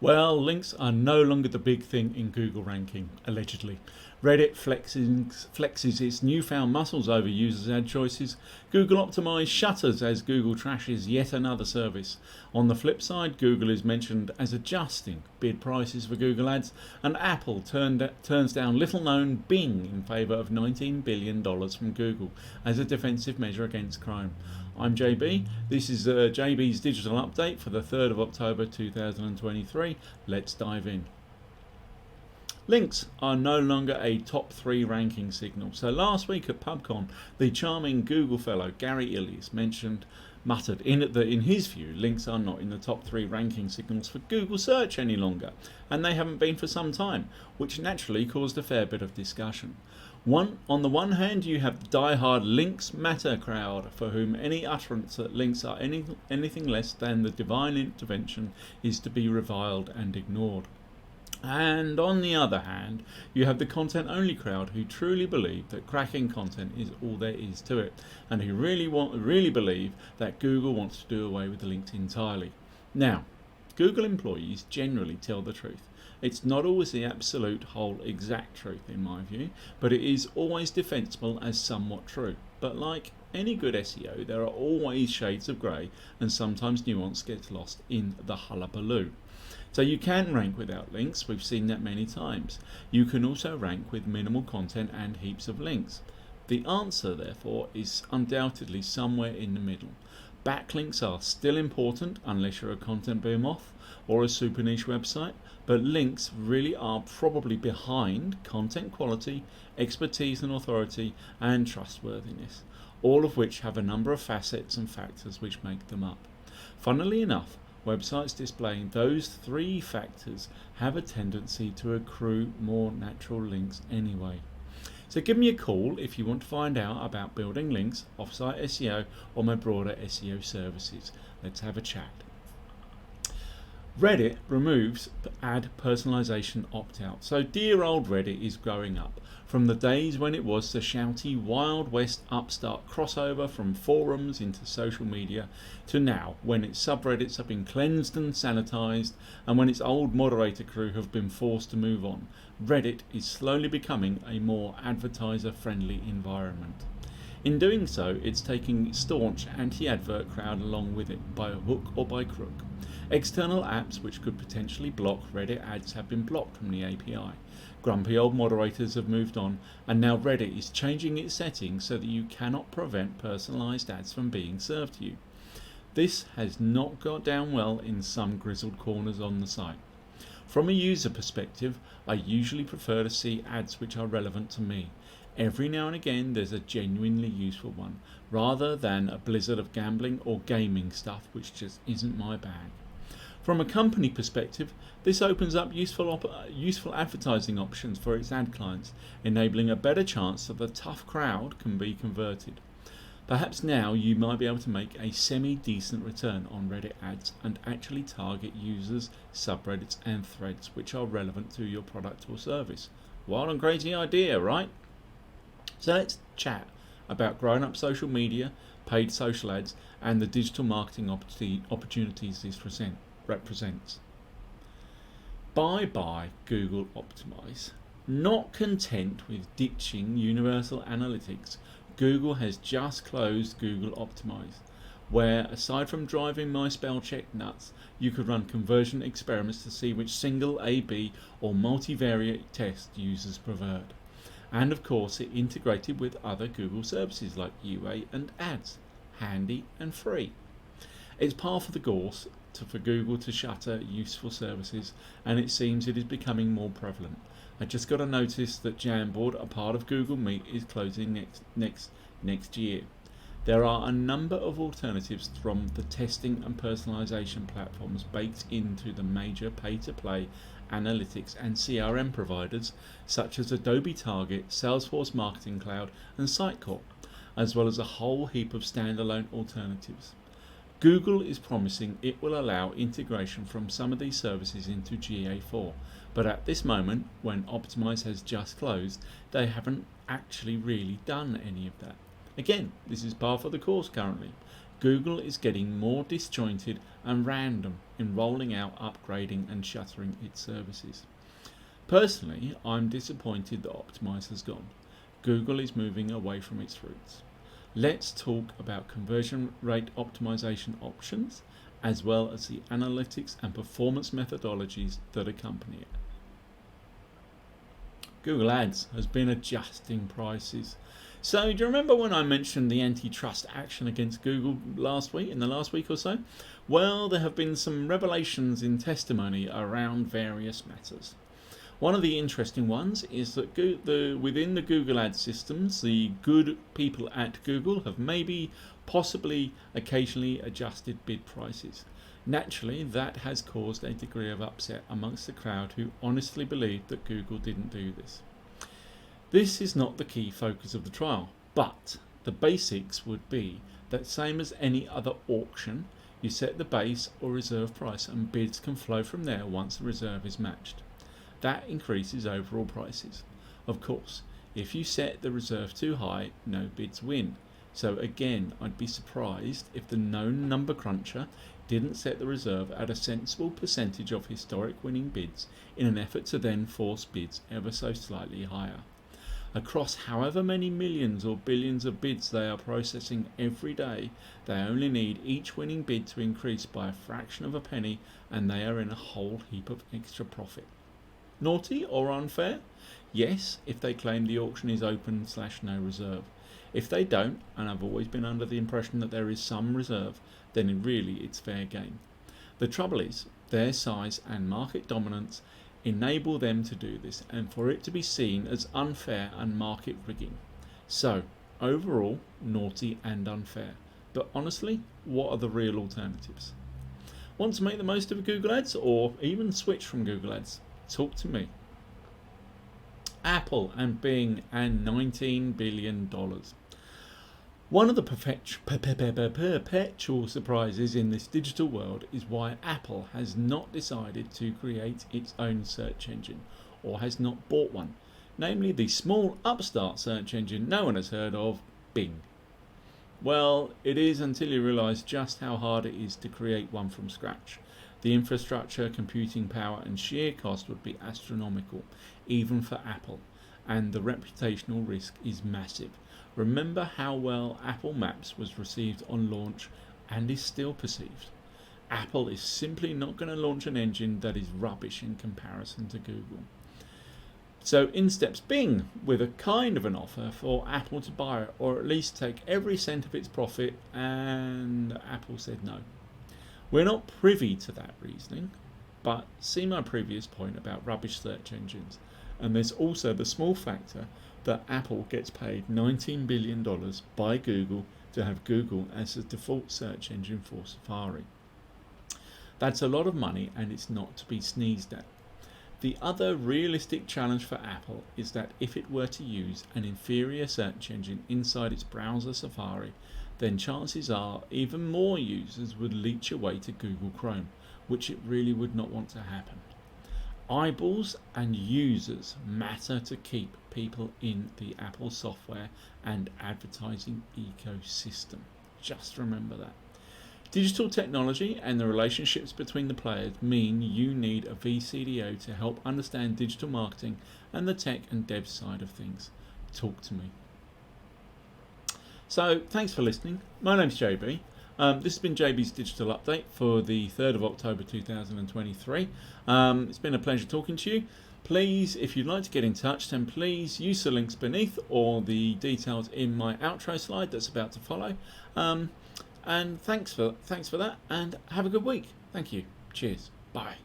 Well, links are no longer the big thing in Google ranking, allegedly. Reddit flexes its newfound muscles over users' ad choices. Google Optimize shutters as Google trashes yet another service. On the flip side, Google is mentioned as adjusting bid prices for Google Ads, and Apple turns down little-known Bing in favour of $19 billion from Google as a defensive measure against Chrome. I'm JB. This is a JBs Digital update for the 3rd of October 2023. Let's dive in. Links are no longer a top 3 ranking signal. So last week at PubCon, the charming Google fellow Gary Illies muttered in his view, links are not in the top 3 ranking signals for Google search any longer, and they haven't been for some time, which naturally caused a fair bit of discussion. On the one hand, you have the die-hard links matter crowd, for whom any utterance that links are anything less than the divine intervention is to be reviled and ignored. And on the other hand, you have the content-only crowd who truly believe that cracking content is all there is to it, and who really believe that Google wants to do away with the links entirely. Now, Google employees generally tell the truth. It's not always the absolute whole exact truth in my view, but it is always defensible as somewhat true. But like any good SEO, there are always shades of grey, and sometimes nuance gets lost in the hullabaloo. So you can rank without links, we've seen that many times. You can also rank with minimal content and heaps of links. The answer, therefore, is undoubtedly somewhere in the middle. Backlinks are still important unless you're a content behemoth or a super niche website, but links really are probably behind content quality, expertise and authority, and trustworthiness, all of which have a number of facets and factors which make them up. Funnily enough, websites displaying those 3 factors have a tendency to accrue more natural links anyway. So give me a call if you want to find out about building links, offsite SEO, or my broader SEO services. Let's have a chat. Reddit removes ad personalization opt-out. So dear old Reddit is growing up. From the days when it was the shouty Wild West upstart crossover from forums into social media, to now when its subreddits have been cleansed and sanitized, and when its old moderator crew have been forced to move on, Reddit is slowly becoming a more advertiser-friendly environment. In doing so, it's taking staunch anti-advert crowd along with it, by hook or by crook. External apps which could potentially block Reddit ads have been blocked from the API. Grumpy old moderators have moved on, and now Reddit is changing its settings so that you cannot prevent personalized ads from being served to you. This has not got down well in some grizzled corners on the site. From a user perspective, I usually prefer to see ads which are relevant to me. Every now and again there's a genuinely useful one, rather than a blizzard of gambling or gaming stuff which just isn't my bag. From a company perspective, this opens up useful advertising options for its ad clients, enabling a better chance that the tough crowd can be converted. Perhaps now you might be able to make a semi-decent return on Reddit ads and actually target users, subreddits and threads which are relevant to your product or service. Wild and crazy idea, right? So let's chat about growing up social media, paid social ads, and the digital marketing opportunities this represents. Bye Google Optimize. Not content with ditching universal analytics, Google has just closed Google Optimize, where aside from driving my spell check nuts, you could run conversion experiments to see which single A/B or multivariate test users preferred. And of course it integrated with other Google services like UA and ads, handy and free. It's par for the course for Google to shutter useful services, and it seems it is becoming more prevalent. I just got a notice that Jamboard, a part of Google Meet, is closing next year. There are a number of alternatives from the testing and personalization platforms baked into the major pay-to-play analytics and CRM providers such as Adobe Target, Salesforce Marketing Cloud and Sitecore, as well as a whole heap of standalone alternatives. Google is promising it will allow integration from some of these services into GA4, but at this moment, when Optimize has just closed, they haven't actually really done any of that. Again, this is par for the course currently. Google is getting more disjointed and random in rolling out, upgrading and shuttering its services. Personally, I'm disappointed that Optimize has gone. Google is moving away from its roots. Let's talk about conversion rate optimization options, as well as the analytics and performance methodologies that accompany it. Google Ads has been adjusting prices. So do you remember when I mentioned the antitrust action against Google in the last week or so? Well, there have been some revelations in testimony around various matters. One of the interesting ones is that within the Google Ads systems, the good people at Google have possibly occasionally adjusted bid prices. Naturally, that has caused a degree of upset amongst the crowd who honestly believed that Google didn't do this. This is not the key focus of the trial, but the basics would be that same as any other auction, you set the base or reserve price and bids can flow from there once the reserve is matched. That increases overall prices. Of course, if you set the reserve too high, no bids win. So again, I'd be surprised if the known number cruncher didn't set the reserve at a sensible percentage of historic winning bids in an effort to then force bids ever so slightly higher. Across however many millions or billions of bids they are processing every day, they only need each winning bid to increase by a fraction of a penny and they are in a whole heap of extra profit. Naughty or unfair? Yes, if they claim the auction is open/no reserve. If they don't, and I've always been under the impression that there is some reserve, then really it's fair game. The trouble is, their size and market dominance enable them to do this and for it to be seen as unfair and market rigging. So, overall, naughty and unfair. But honestly, what are the real alternatives? Want to make the most of Google Ads or even switch from Google Ads? Talk to me. Apple and Bing and $19 billion. One of the perpetual surprises in this digital world is why Apple has not decided to create its own search engine, or has not bought one, namely the small upstart search engine no one has heard of, Bing. Well, it is until you realise just how hard it is to create one from scratch. The infrastructure, computing power and sheer cost would be astronomical, even for Apple, and the reputational risk is massive. Remember how well Apple Maps was received on launch and is still perceived. Apple is simply not going to launch an engine that is rubbish in comparison to Google. So in steps Bing with a kind of an offer for Apple to buy it, or at least take every cent of its profit, and Apple said no. We're not privy to that reasoning, but see my previous point about rubbish search engines, and there's also the small factor that Apple gets paid $19 billion by Google to have Google as the default search engine for Safari. That's a lot of money and it's not to be sneezed at. The other realistic challenge for Apple is that if it were to use an inferior search engine inside its browser Safari, then chances are even more users would leech away to Google Chrome, which it really would not want to happen. Eyeballs and users matter to keep people in the Apple software and advertising ecosystem. Just remember that. Digital technology and the relationships between the players mean you need a vCDO to help understand digital marketing and the tech and dev side of things. Talk to me. So, thanks for listening. My name's JB. This has been JB's Digital Update for the 3rd of October 2023. It's been a pleasure talking to you. Please, if you'd like to get in touch, then please use the links beneath or the details in my outro slide that's about to follow. And thanks for that, and have a good week. Thank you. Cheers. Bye.